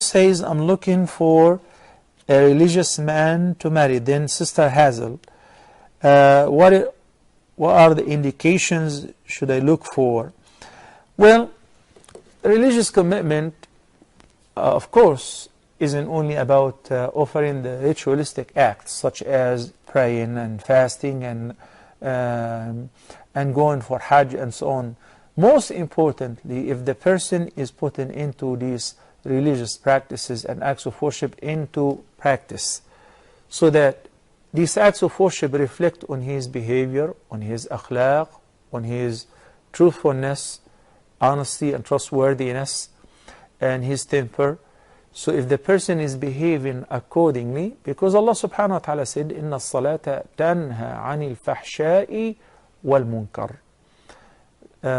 says, I'm looking for a religious man to marry. Then Sister Hazel, what are the indications should I look for? Well, religious commitment, of course, isn't only about offering the ritualistic acts such as praying and fasting and going for Hajj and so on. Most importantly, if the person is putting into these religious practices and acts of worship into practice, so that these acts of worship reflect on his behavior, on his akhlaq, on his truthfulness, honesty and trustworthiness, and his temper. So if the person is behaving accordingly, because Allah subhanahu wa ta'ala said, إِنَّ الصَّلَاةَ تَنْهَى عَنِ الْفَحْشَاءِ وَالْمُنْكَرِ.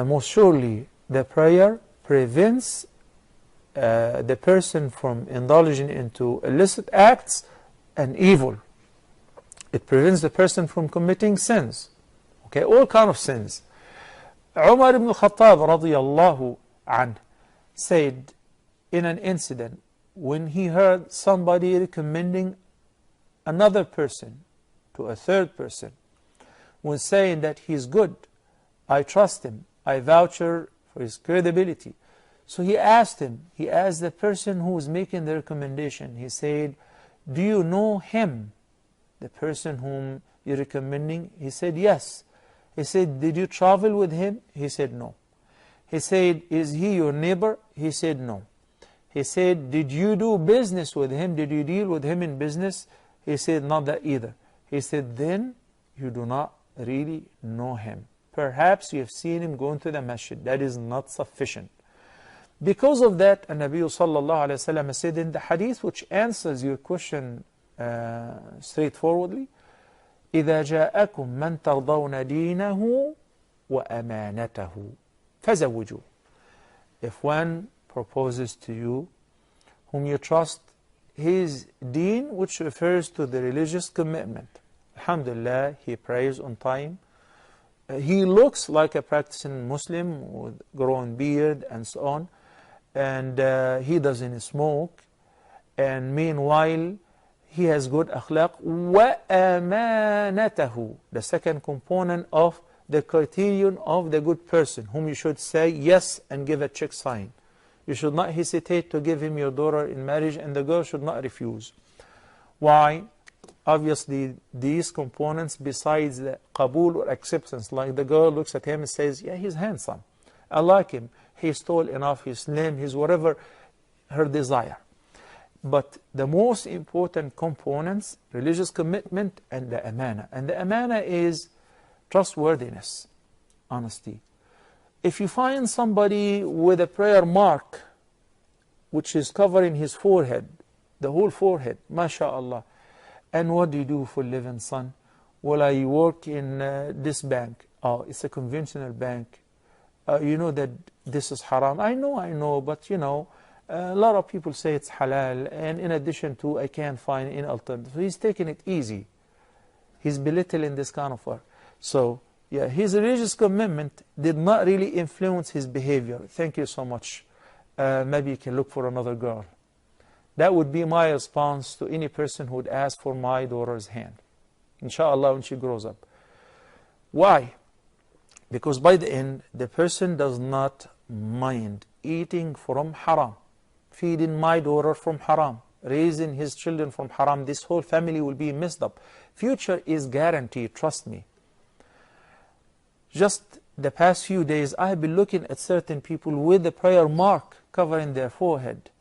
Most surely the prayer prevents the person from indulging into illicit acts and evil. It prevents the person from committing sins, okay, all kind of sins. Umar ibn Khattab radiyallahu anh said in an incident, when he heard somebody recommending another person to a third person, when saying that he's good, I trust him, I voucher for his credibility. So he asked the person who was making the recommendation, he said, do you know him, the person whom you're recommending? He said, yes. He said, did you travel with him? He said, no. He said, is he your neighbor? He said, no. He said, did you do business with him? Did you deal with him in business? He said, not that either. He said, then you do not really know him. Perhaps you have seen him going to the masjid. That is not sufficient. Because of that, Nabi sallallahu alayhi wa sallam said in the hadith, which answers your question straightforwardly, إِذَا جَاءَكُم مَّن تَرْضَوْنَ دِينَهُ وَأَمَانَتَهُ فَزَوِّجُوهُ. If one proposes to you, whom you trust his deen, which refers to the religious commitment. Alhamdulillah, he prays on time. He looks like a practicing Muslim with grown beard and so on. And he doesn't smoke. And meanwhile, he has good akhlaq. وَأَمَانَتَهُ. The second component of the criterion of the good person, whom you should say yes and give a check sign. You should not hesitate to give him your daughter in marriage, and the girl should not refuse. Why? Obviously, these components, besides the qabul or acceptance, like the girl looks at him and says, yeah, he's handsome, I like him, he's tall enough, he's slim, he's whatever her desire. But the most important components, religious commitment and the amana. And the amana is trustworthiness, honesty. If you find somebody with a prayer mark, which is covering his forehead, the whole forehead, mashallah, and what do you do for a living, son? Well, I work in this bank. Oh, it's a conventional bank. You know that this is haram. I know, but you know, a lot of people say it's halal, and in addition to, I can't find any alternative. So he's taking it easy. He's belittling this kind of work. So, yeah, his religious commitment did not really influence his behavior. Thank you so much. Maybe you can look for another girl. That would be my response to any person who would ask for my daughter's hand, inshallah, when she grows up. Why? Because by the end, the person does not mind eating from haram, feeding my daughter from haram, raising his children from haram. This whole family will be messed up. Future is guaranteed, trust me. Just the past few days, I have been looking at certain people with the prayer mark covering their forehead.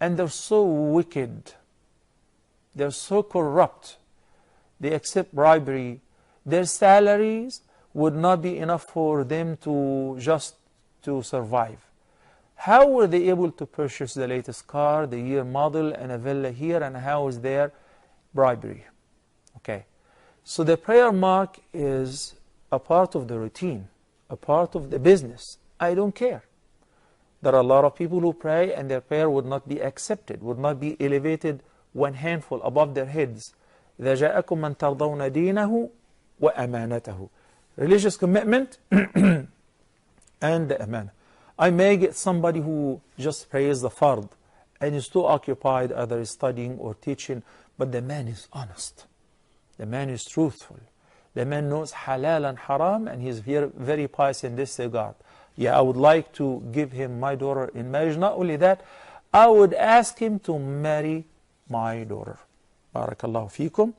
And they're so wicked. They're so corrupt. They accept bribery. Their salaries would not be enough for them to just to survive. How were they able to purchase the latest car, the year model, and a villa here, and how is their bribery? Okay. So the prayer mark is a part of the routine, a part of the business. I don't care. There are a lot of people who pray and their prayer would not be accepted, would not be elevated one handful above their heads. إِذَا جَاءَكُم مَّن تَرْضَوْنَ دِينَهُ وَأَمَانَتَهُ. Religious commitment and the amana. I may get somebody who just prays the fard and is too occupied either studying or teaching, but the man is honest. The man is truthful. The man knows halal and haram, and he is very, very pious in this regard. Yeah, I would like to give him my daughter in marriage. Not only that, I would ask him to marry my daughter. Barakallahu feekum.